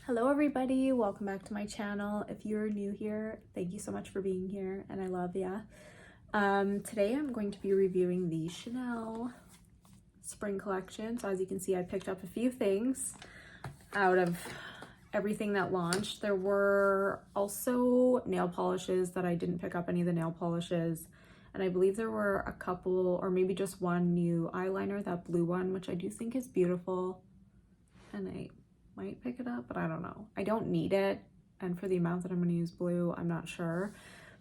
Hello everybody, welcome back to my channel. If you're new here, thank you so much for being here and I love ya. Today I'm going to be reviewing the Chanel spring collection. So as you can see, I picked up a few things out of everything that launched. There were also nail polishes that I didn't pick up any of the nail polishes. And I believe there were a couple or maybe just one new eyeliner, that blue one, which I do think is beautiful. And I might pick it up, but I don't know. I don't need it, and for the amount that I'm going to use blue, I'm not sure.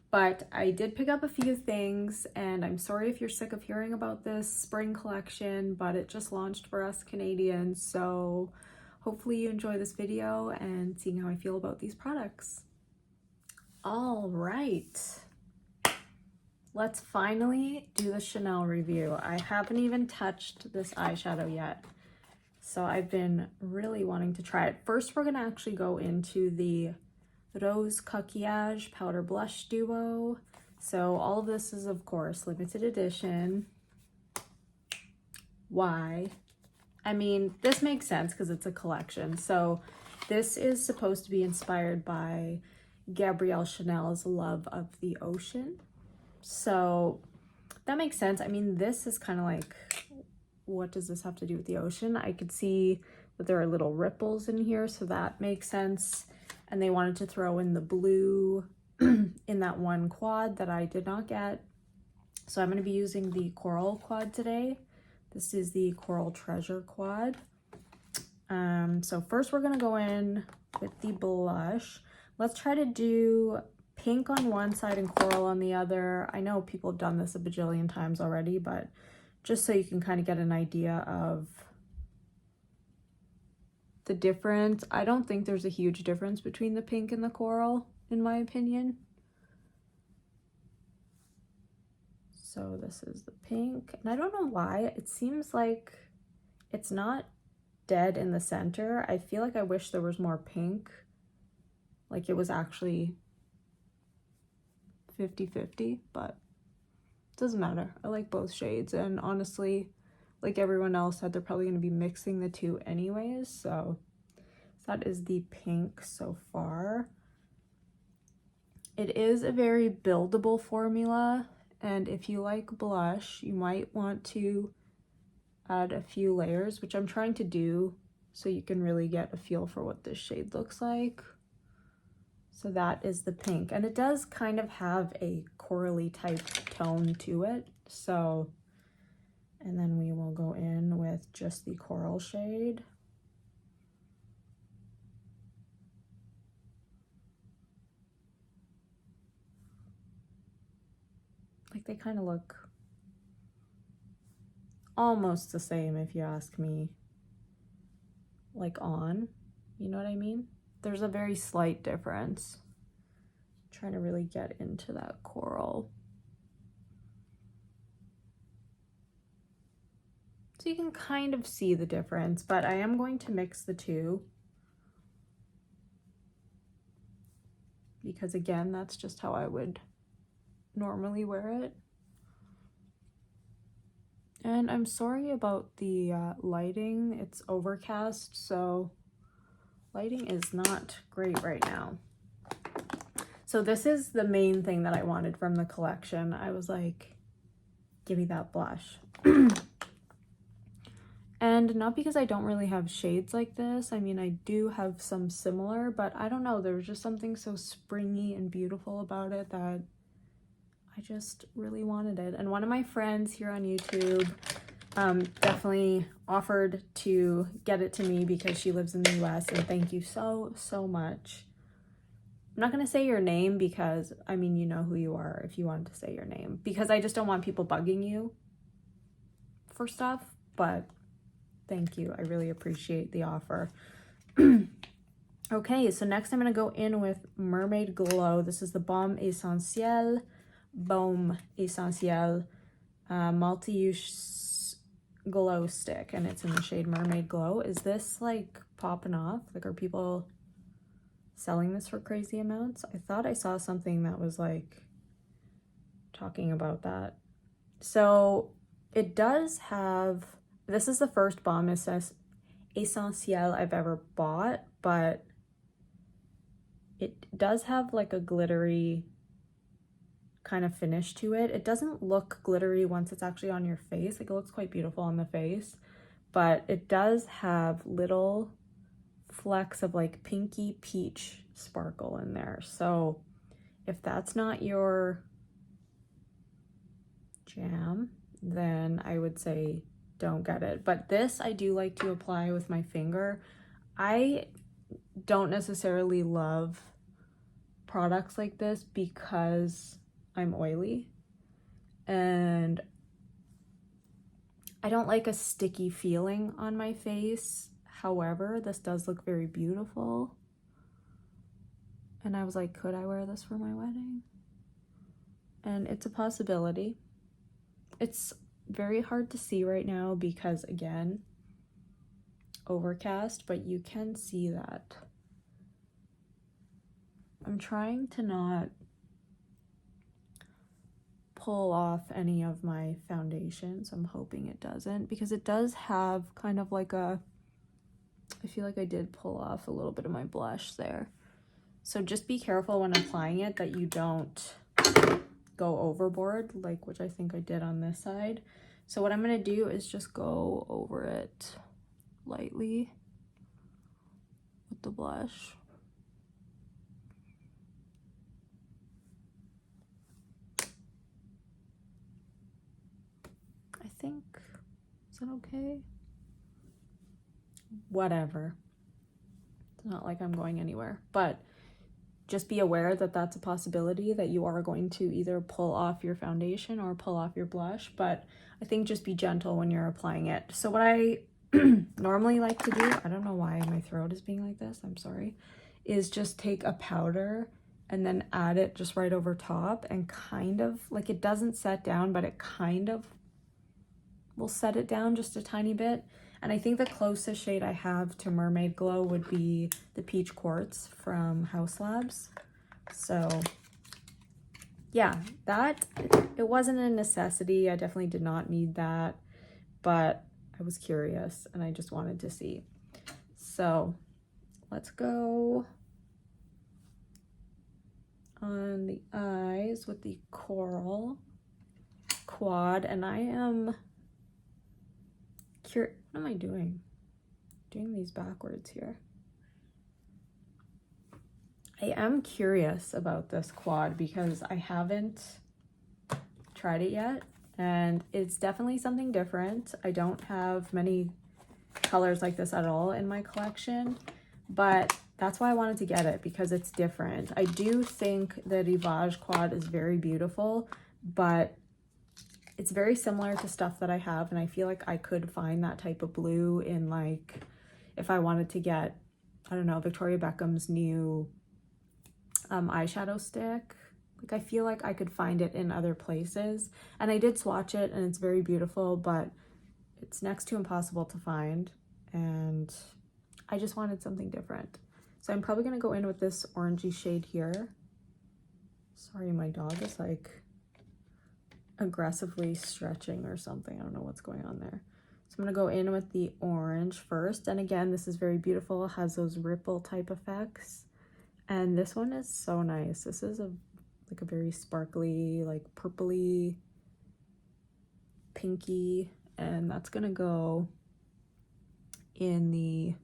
But I did pick up a few things, and I'm sorry if you're sick of hearing about this spring collection, but it just launched for us Canadians, so hopefully you enjoy this video and seeing how I feel about these products. All right, let's finally do the Chanel review. I haven't even touched this eyeshadow yet. So I've been really wanting to try it. First, we're gonna actually go into the Rose Coquillage Powder Blush Duo. So all of this is, of course, limited edition. Why? I mean, this makes sense because it's a collection. So this is supposed to be inspired by Gabrielle Chanel's Love of the Ocean. So that makes sense. I mean, this is kind of like, what does this have to do with the ocean? I could see that there are little ripples in here, so that makes sense. And they wanted to throw in the blue in that one quad that I did not get. So I'm going to be using the Coral quad today. This is the Coral Treasure quad. So first we're going to go in with the blush. Let's try to do pink on one side and coral on the other. I know people have done this a bajillion times already, but just so you can kind of get an idea of the difference. I don't think there's a huge difference between the pink and the coral, in my opinion. So this is the pink, and I don't know why. It seems like it's not dead in the center. I feel like I wish there was more pink. Like it was actually 50-50, but doesn't matter. I like both shades, and honestly, like everyone else said, they're probably going to be mixing the two anyways. So that is the pink so far. It is a very buildable formula, and if you like blush, you might want to add a few layers, which I'm trying to do so you can really get a feel for what this shade looks like. So that is the pink, and it does kind of have a corally type tone to it. So, and then we will go in with just the coral shade. Like they kind of look almost the same if you ask me, like on, you know what I mean? There's a very slight difference. I'm trying to really get into that coral. So you can kind of see the difference, but I am going to mix the two. Because again, that's just how I would normally wear it. And I'm sorry about the lighting. It's overcast, so lighting is not great right now. So this is the main thing that I wanted from the collection. I was like, give me that blush. And not because I don't really have shades like this. I mean, I do have some similar, but I don't know. There was just something so springy and beautiful about it that I just really wanted it. And one of my friends here on YouTube definitely offered to get it to me because she lives in the US, and thank you so much. I'm not going to say your name because, I mean, you know who you are if you wanted to say your name, because I just don't want people bugging you for stuff, but thank you. I really appreciate the offer. Okay, so next I'm going to go in with Mermaid Glow. This is the Baume Essentiel, multi-use glow stick, and it's in the shade Mermaid Glow. Is this like popping off? Like, are people selling this for crazy amounts? I thought I saw something that was like talking about that. So it does have, this is the first Baume Essentiel I've ever bought, but It does have like a glittery kind of finish to it. It doesn't look glittery once it's actually on your face. Like, it looks quite beautiful on the face, but it does have little flecks of like pinky peach sparkle in there. So if that's not your jam, then I would say don't get it. But this I do like to apply with my finger. I don't necessarily love products like this because I'm oily and I don't like a sticky feeling on my face. However, this does look very beautiful. And I was like, could I wear this for my wedding? And it's a possibility. It's very hard to see right now because, again, overcast, but you can see that. I'm trying to not pull off any of my foundation, so I'm hoping it doesn't, because it does have kind of like a, I feel like I did pull off a little bit of my blush there. So just be careful when applying it that you don't go overboard, like, which I think I did on this side. So what I'm going to do is just go over it lightly with the blush. I think, is that okay? Whatever. It's not like I'm going anywhere, but just be aware that that's a possibility, that you are going to either pull off your foundation or pull off your blush, but I think just be gentle when you're applying it. So what I normally like to do, I don't know why my throat is being like this, I'm sorry, is just take a powder and then add it just right over top and kind of, like, it doesn't set down, but it kind of will set it down just a tiny bit. And I think the closest shade I have to Mermaid Glow would be the Peach Quartz from House Labs. So yeah, that, it wasn't a necessity. I definitely did not need that, but I was curious and I just wanted to see. So let's go on the eyes with the Coral Quad, and I am what am I doing? Doing these backwards here. I am curious about this quad because I haven't tried it yet, and it's definitely something different. I don't have many colors like this at all in my collection, but that's why I wanted to get it, because it's different. I do think the Rivage quad is very beautiful, but it's very similar to stuff that I have, and I feel like I could find that type of blue in, like, if I wanted to get, I don't know, Victoria Beckham's new eyeshadow stick. Like, I feel like I could find it in other places, and I did swatch it and it's very beautiful, but it's next to impossible to find, and I just wanted something different. So I'm probably gonna go in with this orangey shade here. Sorry, my dog is like aggressively stretching or something. I don't know what's going on there. So I'm gonna go in with the orange first, and again, this is very beautiful. It has those ripple type effects, and this one is so nice. This is like a very sparkly, like purpley, pinky, and that's gonna go in the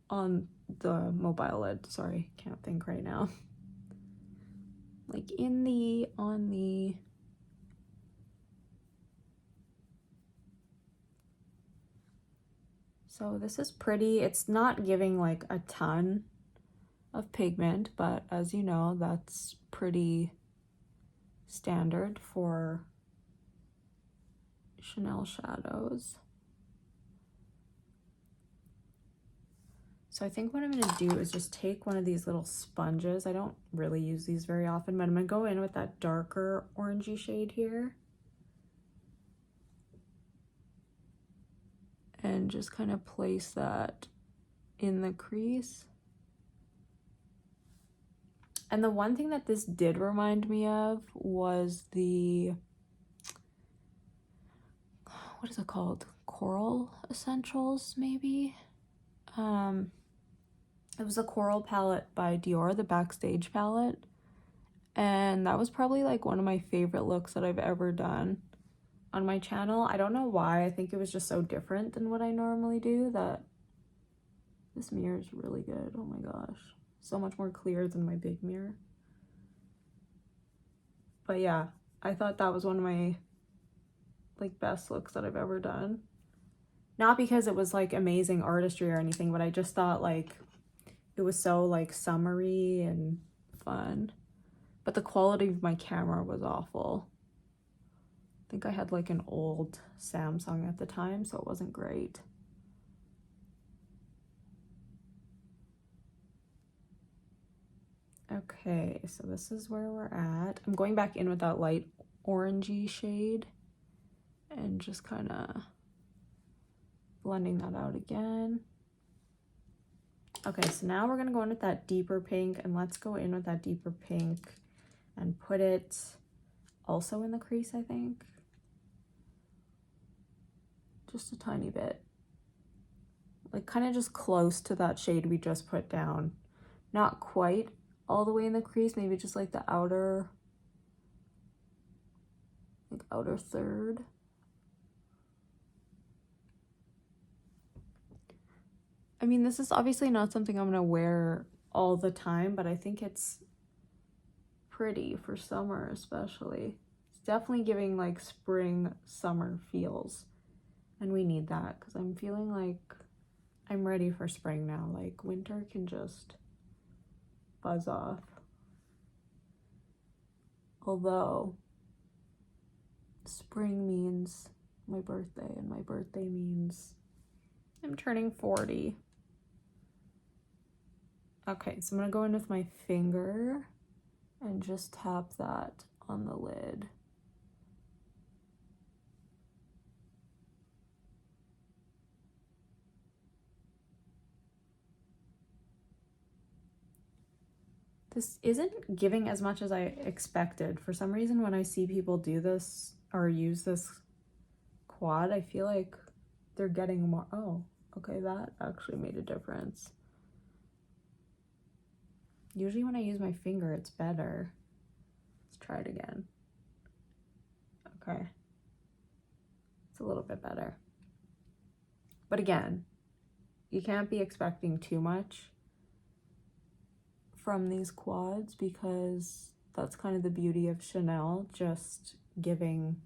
on the mobile lid. Sorry, can't think right now. Like in the, on the, so this is pretty. It's not giving like a ton of pigment, but as you know, that's pretty standard for Chanel shadows. So I think what I'm gonna do is just take one of these little sponges. I don't really use these very often, but I'm gonna go in with that darker orangey shade here and just kind of place that in the crease. And the one thing that this did remind me of was the, what is it called? Coral Essentials, maybe? It was a coral palette by Dior, the Backstage palette. And that was probably like one of my favorite looks that I've ever done on my channel. I don't know why. I think it was just so different than what I normally do that this mirror is really good. Oh my gosh. So much more clear than my big mirror. But yeah, I thought that was one of my like best looks that I've ever done. Not because it was like amazing artistry or anything, but I just thought like it was so like summery and fun. But the quality of my camera was awful. I think I had like an old Samsung at the time, so it wasn't great. Okay, so this is where we're at. I'm going back in with that light orangey shade and just kind of blending that out again. Okay, so now we're going to go in with that deeper pink, and let's go in with that deeper pink and put it also in the crease, I think. Just a tiny bit. Like kind of just close to that shade we just put down. Not quite all the way in the crease, maybe just like the outer, like outer third. I mean, this is obviously not something I'm gonna wear all the time, but I think it's pretty for summer especially. It's definitely giving like spring, summer feels. And we need that because I'm feeling like I'm ready for spring now. Like winter can just buzz off. Although spring means my birthday, and my birthday means I'm turning 40. Okay, so I'm gonna go in with my finger and just tap that on the lid. This isn't giving as much as I expected. For some reason, when I see people do this or use this quad, I feel like they're getting more. Oh, okay, that actually made a difference. Usually when I use my finger, it's better. Let's try it again. Okay. It's a little bit better. But again, you can't be expecting too much from these quads because that's kind of the beauty of Chanel, just giving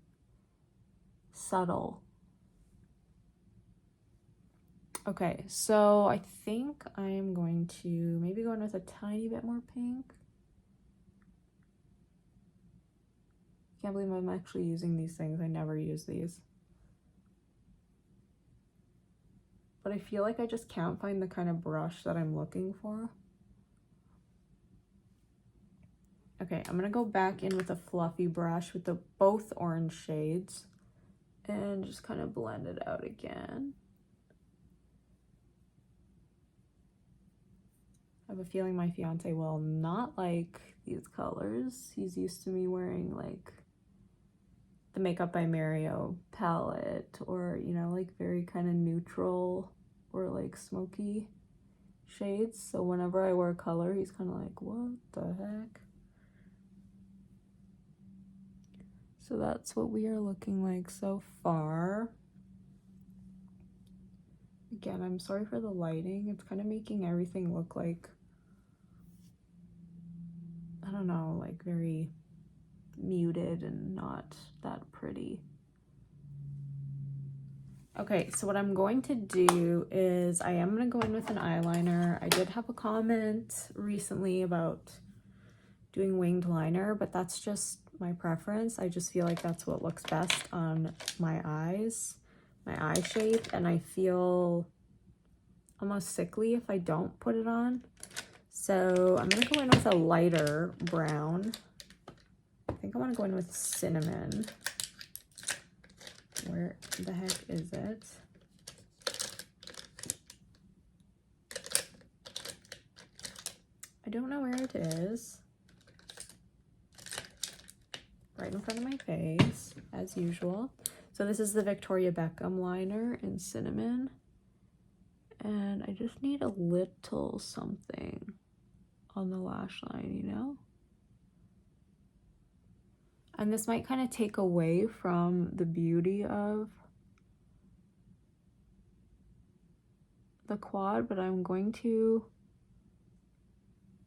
subtle. Okay, so I think I'm going to maybe go in with a tiny bit more pink. Can't believe I'm actually using these things. I never use these. But I feel like I just can't find the kind of brush that I'm looking for. Okay, I'm gonna go back in with a fluffy brush with the both orange shades and just kind of blend it out again. I have a feeling my fiance will not like these colors. He's used to me wearing like the Makeup by Mario palette, or you know, like very kind of neutral or like smoky shades. So whenever I wear color, he's kind of like, what the heck? So that's what we are looking like so far. Again, I'm sorry for the lighting. It's kind of making everything look like, I don't know, like very muted and not that pretty. Okay, so what I'm going to do is I am going to go in with an eyeliner. I did have a comment recently about doing winged liner, but that's just my preference. I just feel like that's what looks best on my eyes, my eye shape, and I feel almost sickly if I don't put it on. So I'm gonna go in with a lighter brown. I think I want to go in with cinnamon. Where the heck is it? I don't know where it is. Right in front of my face, as usual. So this is the Victoria Beckham liner in cinnamon. And I just need a little something on the lash line, you know? And this might kind of take away from the beauty of the quad, but I'm going to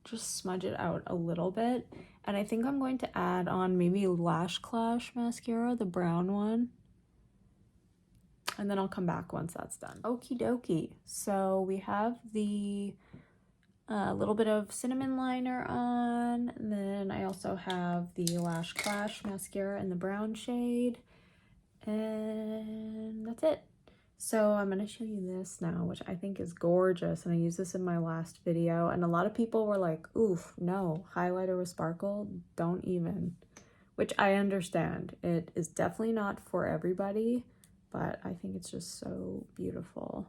just smudge it out a little bit. And I think I'm going to add on maybe Lash Clash mascara, the brown one. And then I'll come back once that's done. Okie dokie. So we have the little bit of cinnamon liner on. And then I also have the Lash Clash mascara in the brown shade. And that's it. So I'm going to show you this now, which I think is gorgeous. And I used this in my last video. And a lot of people were like, oof, no, highlighter with sparkle, don't even. Which I understand. It is definitely not for everybody, but I think it's just so beautiful.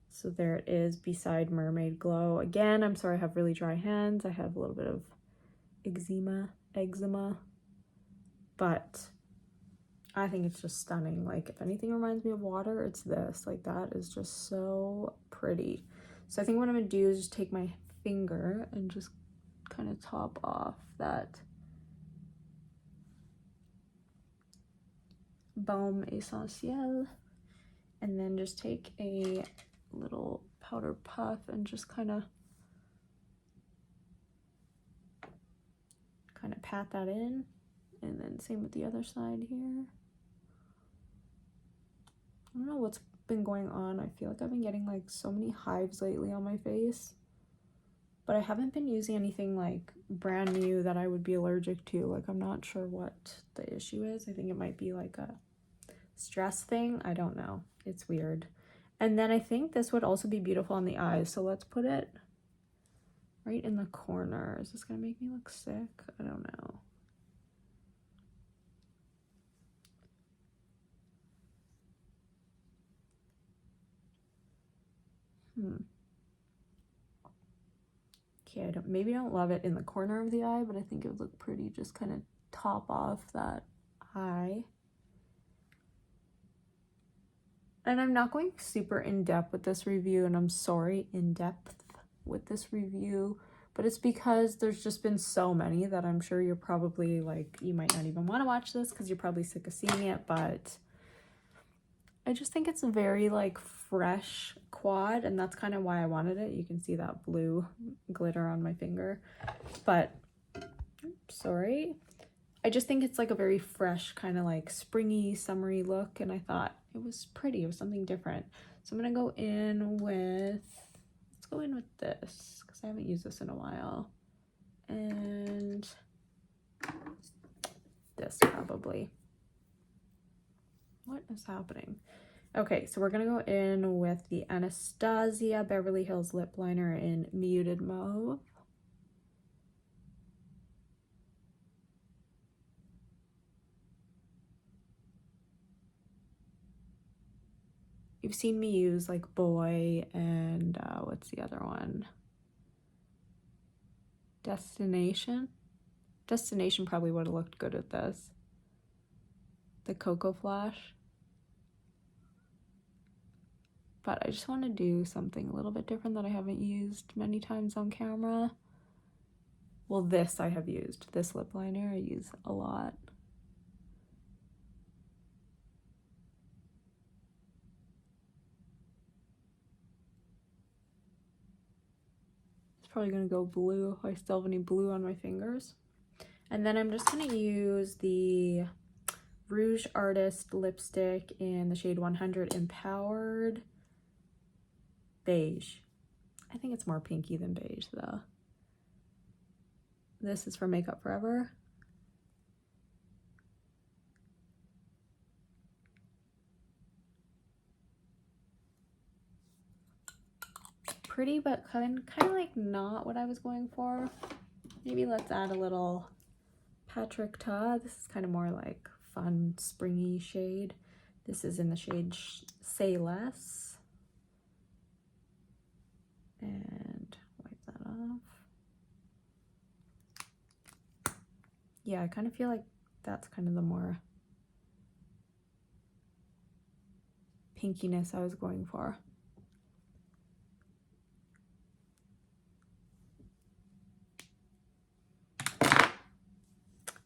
So there it is beside Mermaid Glow. Again, I'm sorry I have really dry hands. I have a little bit of eczema, but I think it's just stunning. Like, if anything reminds me of water, it's this. Like, that is just so pretty. So I think what I'm gonna do is just take my finger and just kind of top off that Baume Essentiel, and then just take a little powder puff and just kind of pat that in, and then same with the other side here. I don't know what's been going on. I feel like I've been getting like so many hives lately on my face, but I haven't been using anything like brand new that I would be allergic to. Like, I'm not sure what the issue is. I think it might be like a stress thing. I don't know. It's weird. And then I think this would also be beautiful on the eyes. So let's put it right in the corner. Is this gonna make me look sick? I don't know. Okay, maybe I don't love it in the corner of the eye, but I think it would look pretty just kind of top off that eye. And I'm not going super in-depth with this review, and I'm sorry, in-depth with this review, but it's because there's just been so many that I'm sure you're probably like, you might not even want to watch this because you're probably sick of seeing it, but I just think it's a very like fresh quad, and that's kind of why I wanted it. You can see that blue glitter on my finger, but sorry. I just think it's like a very fresh kind of like springy, summery look, and I thought it was pretty. It was something different. So I'm gonna go in with, let's go in with this because I haven't used this in a while, and this probably. What is happening? Okay, so we're gonna go in with the Anastasia Beverly Hills lip liner in Muted Mauve. You've seen me use like Boy and what's the other one? Destination? Destination probably would have looked good at this. The Cocoa Flash. But I just want to do something a little bit different that I haven't used many times on camera. Well, this I have used. This lip liner I use a lot. Probably gonna go blue. I still have any blue on my fingers. And then I'm just gonna use the Rouge Artist lipstick in the shade 100 Empowered Beige. I think it's more pinky than beige though. This is from Makeup Forever. Pretty, but kind of like not what I was going for. Maybe let's add a little Patrick Ta. This is kind of more like fun, springy shade. This is in the shade Say Less. And wipe that off. Yeah, I kind of feel like that's kind of the more pinkiness I was going for.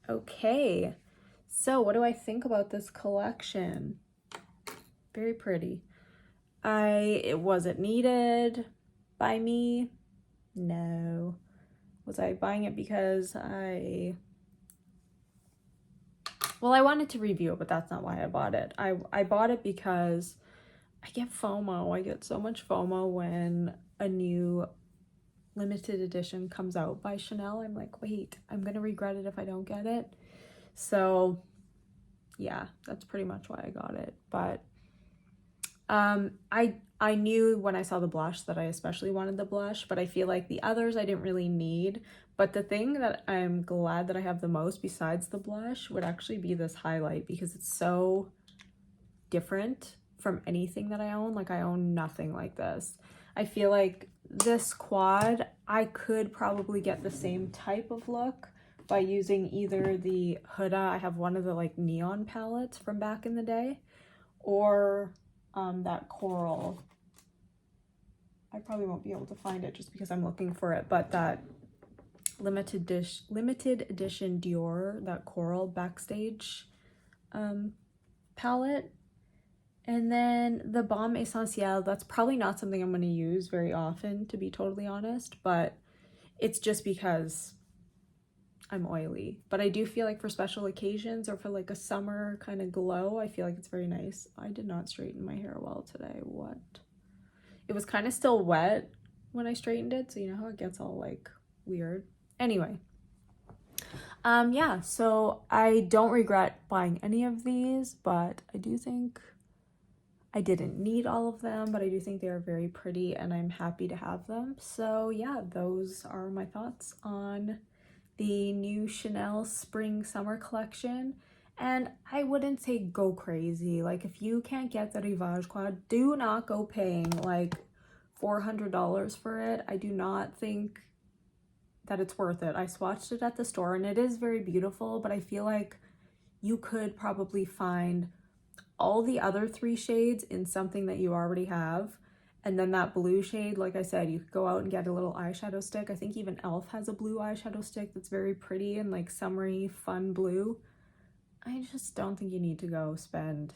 Okay, so what do I think about this collection? Very pretty. Was it needed by me? No. Was I buying it because I wanted to review it, but that's not why I bought it. I bought it because I get FOMO. I get so much FOMO when a new limited edition comes out by Chanel. I'm like, wait, I'm gonna regret it if I don't get it. So yeah, that's pretty much why I got it. But I knew when I saw the blush that I especially wanted the blush, but I feel like the others I didn't really need. But the thing that I'm glad that I have the most besides the blush would actually be this highlight, because it's so different from anything that I own. Like, I own nothing like this. I feel like this quad, I could probably get the same type of look by using either the Huda, I have one of the like neon palettes from back in the day, or that coral. I probably won't be able to find it just because I'm looking for it, but that limited edition Dior, that coral backstage palette. And then the Baume Essentiel, that's probably not something I'm going to use very often, to be totally honest, but it's just because I'm oily. But I do feel like for special occasions or for like a summer kind of glow, I feel like it's very nice. I did not straighten my hair well today. What? It was kind of still wet when I straightened it, so you know how it gets all like weird. Anyway, yeah, so I don't regret buying any of these, but I do think I didn't need all of them, but I do think they are very pretty and I'm happy to have them. So yeah, those are my thoughts on the new Chanel spring summer collection. And I wouldn't say go crazy. Like, if you can't get the Rivage quad, do not go paying like $400 for it. I do not think that it's worth it. I swatched it at the store and it is very beautiful, but I feel like you could probably find all the other 3 shades in something that you already have. And then that blue shade, like I said, you could go out and get a little eyeshadow stick. I think even e.l.f. has a blue eyeshadow stick that's very pretty and like summery, fun blue. I just don't think you need to go spend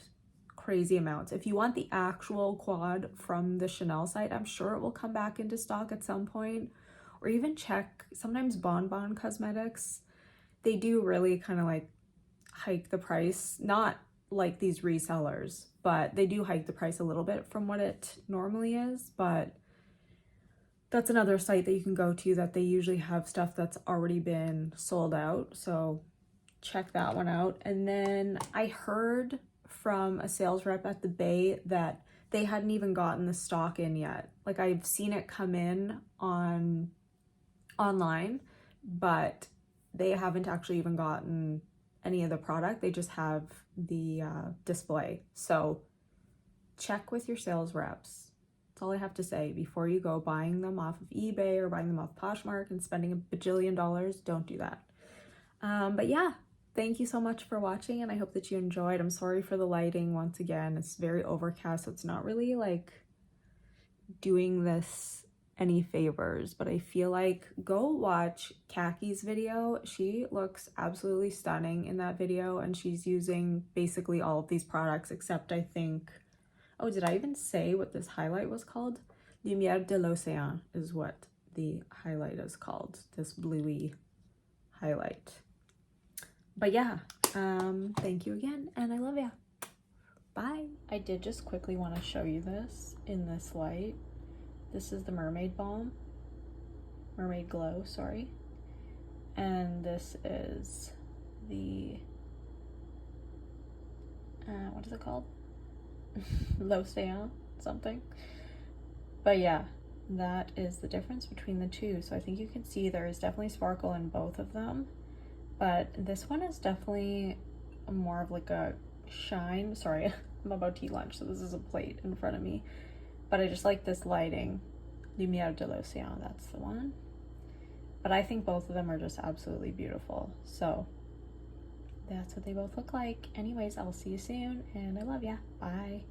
crazy amounts. If you want the actual quad from the Chanel site, I'm sure it will come back into stock at some point. Or even check, sometimes Bon Bon Cosmetics, they do really kind of like hike the price. Not like these resellers, but they do hike the price a little bit from what it normally is. But that's another site that you can go to that they usually have stuff that's already been sold out, so check that one out. And then I heard from a sales rep at the Bay that they hadn't even gotten the stock in yet. Like, I've seen it come in online, but they haven't actually even gotten any of the product. They just have the display. So check with your sales reps. That's all I have to say. Before you go buying them off of eBay or buying them off Poshmark and spending $1 bajillion, don't do that. But yeah, thank you so much for watching, and I hope that you enjoyed. I'm sorry for the lighting once again. It's very overcast, so it's not really like doing this any favors, but I feel like go watch Kaki's video. She looks absolutely stunning in that video, and she's using basically all of these products except, I think, oh, did I even say what this highlight was called? Lumière de l'Océan is what the highlight is called, this bluey highlight. But yeah, thank you again, and I love ya. Bye. I did just quickly want to show you this in this light. This is the Mermaid Balm, Mermaid Glow, sorry. And this is the, what is it called? L'Océan something. But yeah, that is the difference between the two. So I think you can see there is definitely sparkle in both of them. But this one is definitely more of like a shine. Sorry, I'm about to eat lunch, so this is a plate in front of me. But I just like this lighting. Lumière de l'Océan, that's the one. But I think both of them are just absolutely beautiful. So that's what they both look like. Anyways, I'll see you soon, and I love ya. Bye.